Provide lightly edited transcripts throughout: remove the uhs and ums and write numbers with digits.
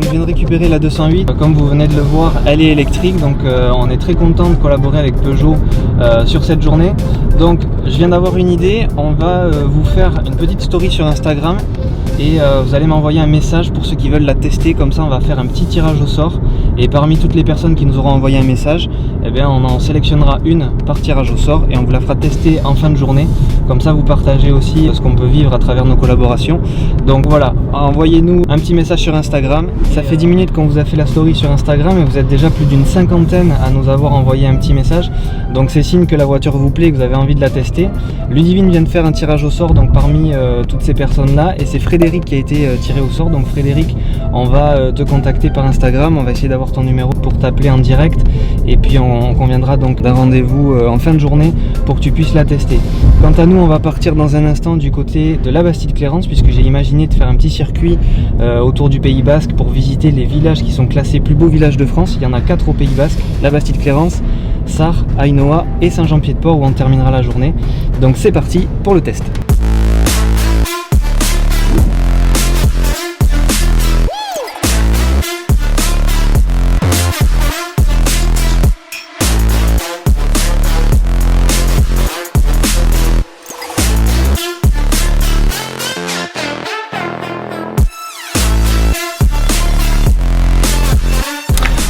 je viens de récupérer la 208. Comme vous venez de le voir, elle est électrique, donc on est très content de collaborer avec Peugeot sur cette journée. Donc je viens d'avoir une idée, on va vous faire une petite story sur Instagram et vous allez m'envoyer un message pour ceux qui veulent la tester. Comme ça on va faire un petit tirage au sort et parmi toutes les personnes qui nous auront envoyé un message, eh bien, on en sélectionnera une par tirage au sort et on vous la fera tester en fin de journée. Comme ça vous partagez aussi ce qu'on peut vivre à travers nos collaborations. Donc voilà, envoyez-nous un petit message sur Instagram. Ça fait 10 minutes qu'on vous a fait la story sur Instagram et vous êtes déjà plus d'une cinquantaine à nous avoir envoyé un petit message. Donc c'est signe que la voiture vous plaît et que vous avez envie de la tester. Ludivine vient de faire un tirage au sort donc parmi toutes ces personnes là et c'est Frédéric qui a été tiré au sort. Donc Frédéric, on va te contacter par Instagram, on va essayer d'avoir ton numéro pour t'appeler en direct et puis on conviendra donc d'un rendez-vous en fin de journée pour que tu puisses la tester. Quant à nous, on va partir dans un instant du côté de la Bastide-Clérance puisque j'ai imaginé de faire un petit circuit autour du Pays Basque pour visiter les villages qui sont classés plus beaux villages de France. Il y en a 4 au Pays Basque, la Bastide-Clérance, Sarre, Ainhoa et Saint-Jean-Pied-de-Port où on terminera la journée. Donc c'est parti pour le test.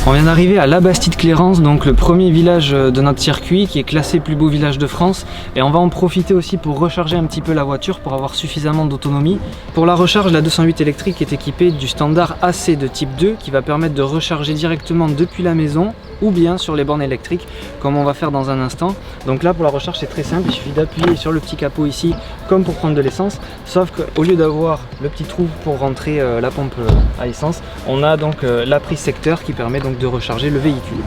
On vient d'arriver à la Bastide-Clérance, donc le premier village de notre circuit qui est classé plus beau village de France et on va en profiter aussi pour recharger un petit peu la voiture pour avoir suffisamment d'autonomie. Pour la recharge, la 208 électrique est équipée du standard AC de type 2 qui va permettre de recharger directement depuis la maison ou bien sur les bornes électriques comme on va faire dans un instant. Donc là pour la recharge c'est très simple, il suffit d'appuyer sur le petit capot ici comme pour prendre de l'essence, sauf qu'au lieu d'avoir le petit trou pour rentrer la pompe à essence, on a donc la prise secteur qui permet donc de recharger le véhicule.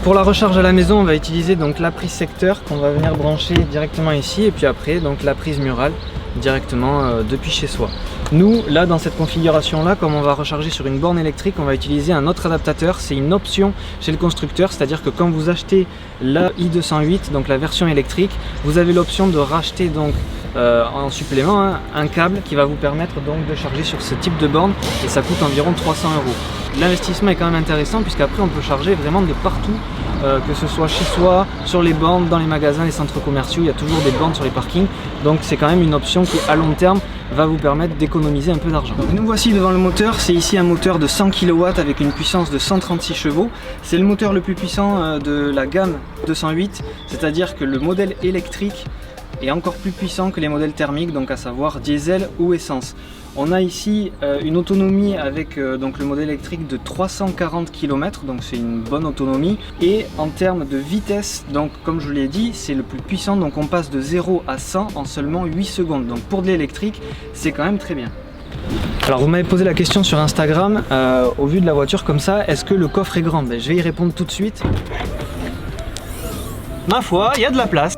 Pour la recharge à la maison, on va utiliser donc la prise secteur qu'on va venir brancher directement ici et puis après donc la prise murale directement depuis chez soi. Nous là dans cette configuration là, comme on va recharger sur une borne électrique, on va utiliser un autre adaptateur. C'est une option chez le constructeur, c'est à dire que quand vous achetez la i208, donc la version électrique, vous avez l'option de racheter donc en supplément un câble qui va vous permettre donc de charger sur ce type de borne et ça coûte environ 300 €. L'investissement est quand même intéressant puisqu'après on peut charger vraiment de partout, que ce soit chez soi, sur les bornes, dans les magasins, les centres commerciaux, il y a toujours des bornes sur les parkings, donc c'est quand même une option qui à long terme va vous permettre d'économiser un peu d'argent. Nous voici devant le moteur, c'est ici un moteur de 100 kW avec une puissance de 136 chevaux. C'est le moteur le plus puissant de la gamme 208, c'est-à-dire que le modèle électrique est encore plus puissant que les modèles thermiques, donc à savoir diesel ou essence. On a ici une autonomie avec donc le modèle électrique de 340 km, donc c'est une bonne autonomie. Et en termes de vitesse, donc comme je l'ai dit, c'est le plus puissant, donc on passe de 0 à 100 en seulement 8 secondes. Donc pour de l'électrique, c'est quand même très bien. Alors vous m'avez posé la question sur Instagram, au vu de la voiture comme ça, est-ce que le coffre est grand? Je vais y répondre tout de suite. Ma foi, il y a de la place.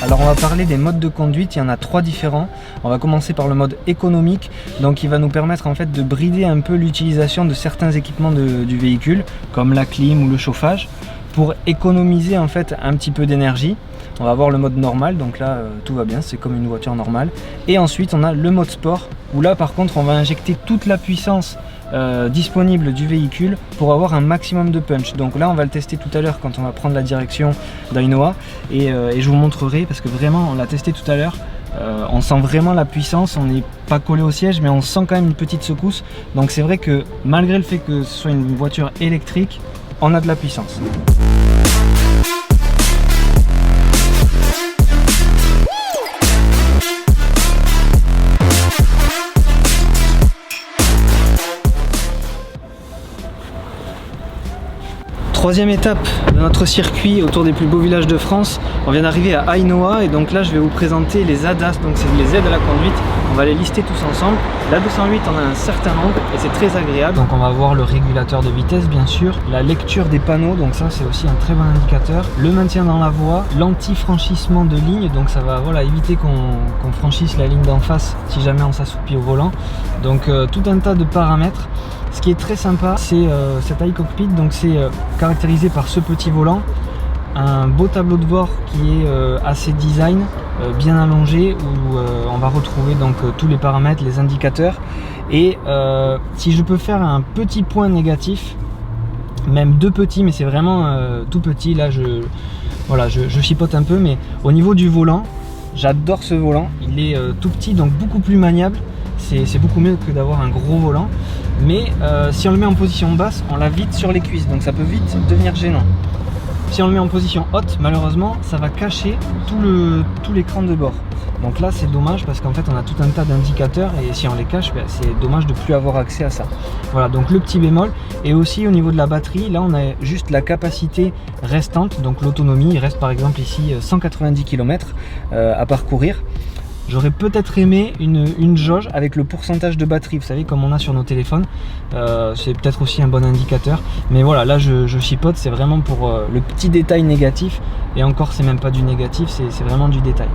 Alors on va parler des modes de conduite, il y en a 3 différents. On va commencer par le mode économique, donc il va nous permettre en fait de brider un peu l'utilisation de certains équipements du véhicule, comme la clim ou le chauffage, pour économiser en fait un petit peu d'énergie. On va avoir le mode normal, donc là tout va bien, c'est comme une voiture normale. Et ensuite on a le mode sport, où là par contre on va injecter toute la puissance disponible du véhicule pour avoir un maximum de punch. Donc là on va le tester tout à l'heure quand on va prendre la direction d'Ainhoa et je vous montrerai parce que vraiment on l'a testé tout à l'heure. On sent vraiment la puissance, on n'est pas collé au siège mais on sent quand même une petite secousse. Donc c'est vrai que malgré le fait que ce soit une voiture électrique, on a de la puissance. Troisième étape de notre circuit autour des plus beaux villages de France. On vient d'arriver à Hainaut et donc là je vais vous présenter les ADAS, donc c'est les aides à la conduite. On va les lister tous ensemble. La 208 on a un certain nombre et c'est très agréable. Donc on va voir le régulateur de vitesse bien sûr, la lecture des panneaux, donc ça c'est aussi un très bon indicateur. Le maintien dans la voie, l'anti-franchissement de ligne, donc ça va voilà, éviter qu'on franchisse la ligne d'en face si jamais on s'assoupit au volant. Donc tout un tas de paramètres. Ce qui est très sympa, c'est cet iCockpit, donc c'est caractérisé par ce petit volant, un beau tableau de bord qui est assez design, bien allongé, où on va retrouver donc tous les paramètres, les indicateurs. Et si je peux faire un petit point négatif, même deux petits, mais c'est vraiment tout petit, là je chipote un peu, mais au niveau du volant, j'adore ce volant, il est tout petit, donc beaucoup plus maniable. C'est beaucoup mieux que d'avoir un gros volant, mais si on le met en position basse, on l'a vite sur les cuisses, donc ça peut vite devenir gênant. Si on le met en position haute, malheureusement, ça va cacher tout l'écran de bord. Donc là, c'est dommage parce qu'en fait, on a tout un tas d'indicateurs et si on les cache, ben, c'est dommage de ne plus avoir accès à ça. Voilà, donc le petit bémol. Et aussi au niveau de la batterie, là, on a juste la capacité restante, donc l'autonomie. Il reste par exemple ici 190 km à parcourir. J'aurais peut-être aimé une jauge avec le pourcentage de batterie, vous savez, comme on a sur nos téléphones. C'est peut-être aussi un bon indicateur. Mais voilà, là je chipote, c'est vraiment pour le petit détail négatif. Et encore, c'est même pas du négatif, c'est vraiment du détail.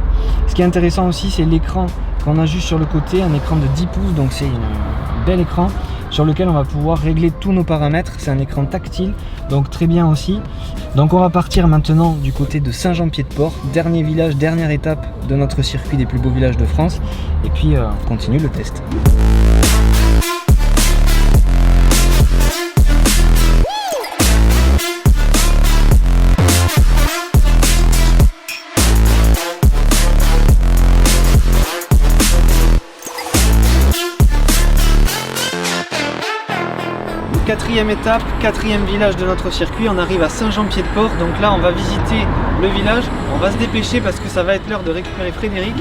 Ce qui est intéressant aussi, c'est l'écran qu'on a juste sur le côté, un écran de 10 pouces, donc c'est un bel écran sur lequel on va pouvoir régler tous nos paramètres. C'est un écran tactile, donc très bien aussi. Donc on va partir maintenant du côté de Saint-Jean-Pied-de-Port, dernier village, dernière étape de notre circuit des plus beaux villages de France. Et puis on continue le test. Quatrième étape, quatrième village de notre circuit, on arrive à Saint-Jean-Pied-de-Port, donc là on va visiter le village, on va se dépêcher parce que ça va être l'heure de récupérer Frédéric.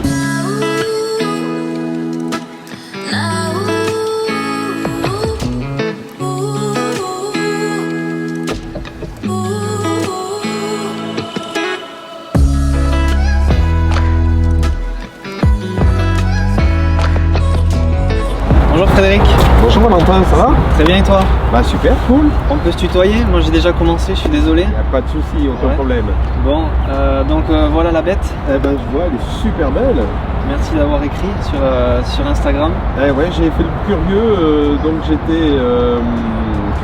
Bonjour Frédéric. Bonjour Valentin, ça va? Très bien et toi? Bah super, cool. On peut se tutoyer? Moi j'ai déjà commencé, je suis désolé. Y a pas de souci, aucun problème. Bon, donc voilà la bête. Eh ben je vois, elle est super belle. Merci d'avoir écrit sur Instagram. Eh ouais, j'ai fait le curieux, donc j'étais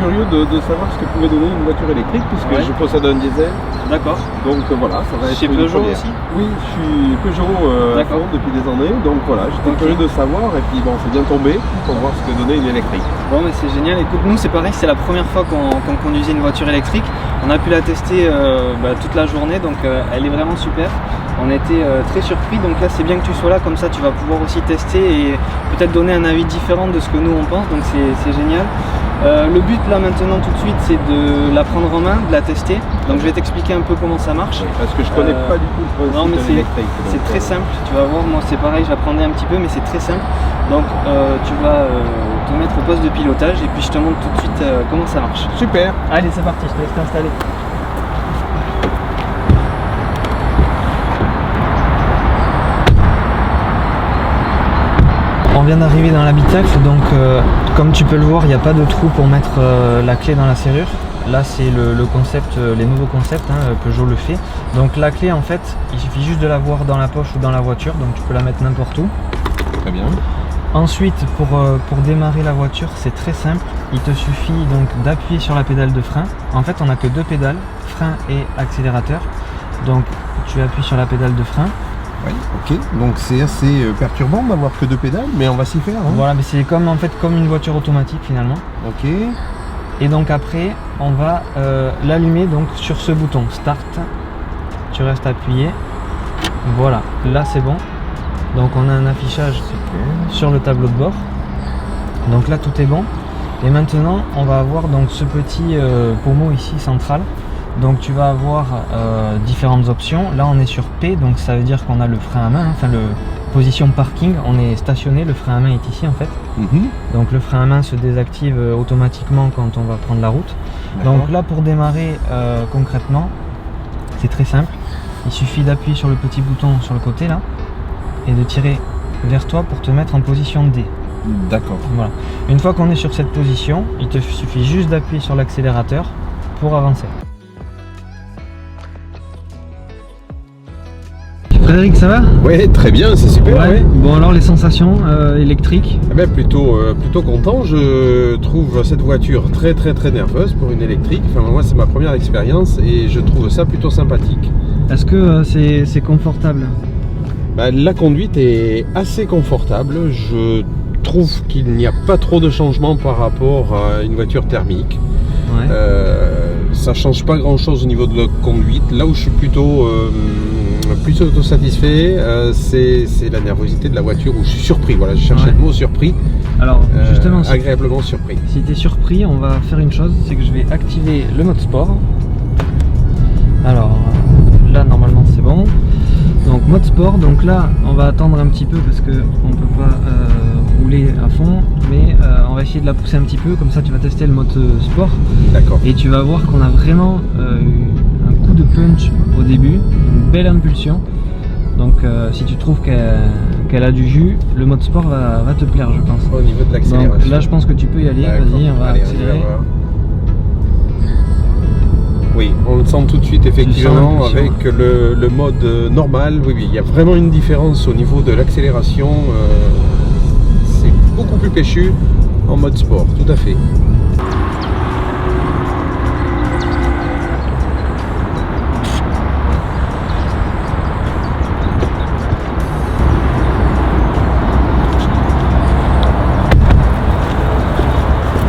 curieux de savoir ce que pouvait donner une voiture électrique puisque je possède un diesel. D'accord. Donc voilà, ça va être chez une Peugeot première. aussi? Oui, je suis Peugeot fond depuis des années, donc voilà, j'étais curieux de savoir et puis bon, c'est bien tombé pour voir ce que donnait une électrique. Bon mais c'est génial, écoute, nous c'est pareil, c'est la première fois qu'on conduisait une voiture électrique. On a pu la tester toute la journée, donc elle est vraiment super. On était très surpris, donc là c'est bien que tu sois là, comme ça tu vas pouvoir aussi tester et peut-être donner un avis différent de ce que nous on pense, donc c'est génial. Le but là maintenant tout de suite c'est de la prendre en main, de la tester, donc je vais t'expliquer un peu comment ça marche. Oui, parce que je connais pas du tout le principe de l'électrique. C'est très simple, tu vas voir, moi c'est pareil, j'apprenais un petit peu mais c'est très simple. Donc tu vas te mettre au poste de pilotage et puis je te montre tout de suite comment ça marche. Super. Allez c'est parti, je te laisse t'installer. On vient d'arriver dans l'habitacle, donc comme tu peux le voir, il n'y a pas de trou pour mettre la clé dans la serrure. Là c'est le concept, les nouveaux concepts, Peugeot le fait. Donc la clé en fait, il suffit juste de la voir dans la poche ou dans la voiture, donc tu peux la mettre n'importe où. Très bien. Ensuite pour démarrer la voiture c'est très simple, il te suffit donc d'appuyer sur la pédale de frein. En fait on n'a que deux pédales, frein et accélérateur. Donc tu appuies sur la pédale de frein. Oui, ok, donc c'est assez perturbant d'avoir que deux pédales, mais on va s'y faire. Hein. Voilà, mais c'est comme en fait comme une voiture automatique finalement. Ok. Et donc après, on va l'allumer donc sur ce bouton Start. Tu restes appuyé. Voilà, là c'est bon. Donc on a un affichage sur le tableau de bord. Donc là tout est bon. Et maintenant, on va avoir donc ce petit pommeau ici central. Donc tu vas avoir différentes options. Là on est sur P, donc ça veut dire qu'on a le frein à main, enfin position parking, on est stationné, le frein à main est ici en fait. Donc le frein à main se désactive automatiquement quand on va prendre la route. Donc là pour démarrer concrètement, c'est très simple. Il suffit d'appuyer sur le petit bouton sur le côté là et de tirer vers toi pour te mettre en position D. D'accord. Voilà. Une fois qu'on est sur cette position, il te suffit juste d'appuyer sur l'accélérateur pour avancer. Frédéric, ça va? Oui, très bien, c'est super. Ouais. Bon alors les sensations électriques? Eh ben, plutôt content. Je trouve cette voiture très nerveuse pour une électrique. Enfin, moi c'est ma première expérience et je trouve ça plutôt sympathique. Est-ce que c'est confortable? La conduite est assez confortable. Je trouve qu'il n'y a pas trop de changements par rapport à une voiture thermique. Ouais. Ça change pas grand chose au niveau de la conduite. Là où je suis plutôt satisfait, c'est la nervosité de la voiture où je suis surpris. Voilà, je cherchais le mot surpris. Alors justement, agréablement surpris. Si tu es surpris, on va faire une chose, c'est que je vais activer le mode sport. Alors là normalement c'est bon. Donc mode sport, donc là on va attendre un petit peu parce que on peut pas rouler à fond, mais on va essayer de la pousser un petit peu, comme ça tu vas tester le mode sport. D'accord. Et tu vas voir qu'on a vraiment eu un coup de punch au début, une belle impulsion. Donc si tu trouves qu'elle a du jus, le mode sport va te plaire je pense. Au niveau de l'accélération. Donc là je pense que tu peux y aller, vas-y on va accélérer. Oui, on le sent tout de suite effectivement avec le mode normal. Oui, il y a vraiment une différence au niveau de l'accélération. C'est beaucoup plus péchu en mode sport, tout à fait.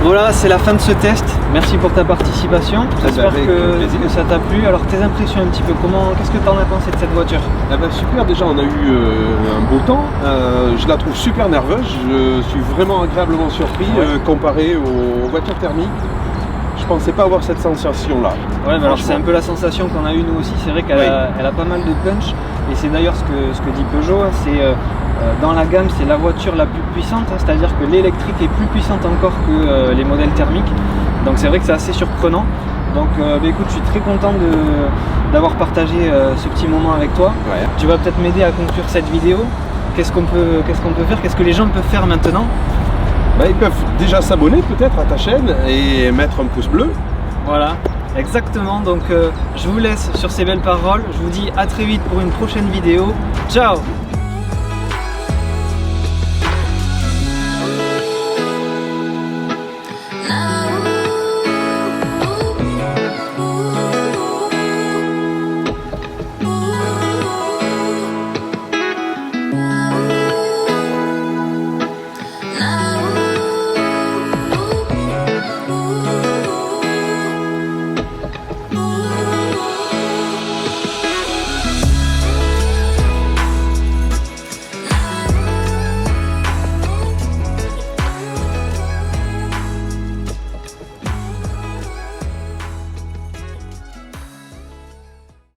Voilà, c'est la fin de ce test. Merci pour ta participation. J'espère que ça t'a plu. Alors tes impressions un petit peu, qu'est-ce que tu en as pensé de cette voiture? Super, déjà on a eu un beau temps. Je la trouve super nerveuse. Je suis vraiment agréablement surpris comparé aux voitures thermiques. Je pensais pas avoir cette sensation là. Ouais, mais alors c'est un peu la sensation qu'on a eu nous aussi. C'est vrai qu'elle a pas mal de punch. Et c'est d'ailleurs ce que dit Peugeot. C'est dans la gamme, c'est la voiture la plus puissante, c'est-à-dire que l'électrique est plus puissante encore que les modèles thermiques. Donc c'est vrai que c'est assez surprenant. Donc écoute, je suis très content d'avoir partagé ce petit moment avec toi. Ouais. Tu vas peut-être m'aider à conclure cette vidéo. Qu'est-ce qu'on peut faire? Qu'est-ce que les gens peuvent faire maintenant? Ils peuvent déjà s'abonner peut-être à ta chaîne et mettre un pouce bleu. Voilà, exactement. Donc je vous laisse sur ces belles paroles. Je vous dis à très vite pour une prochaine vidéo. Ciao!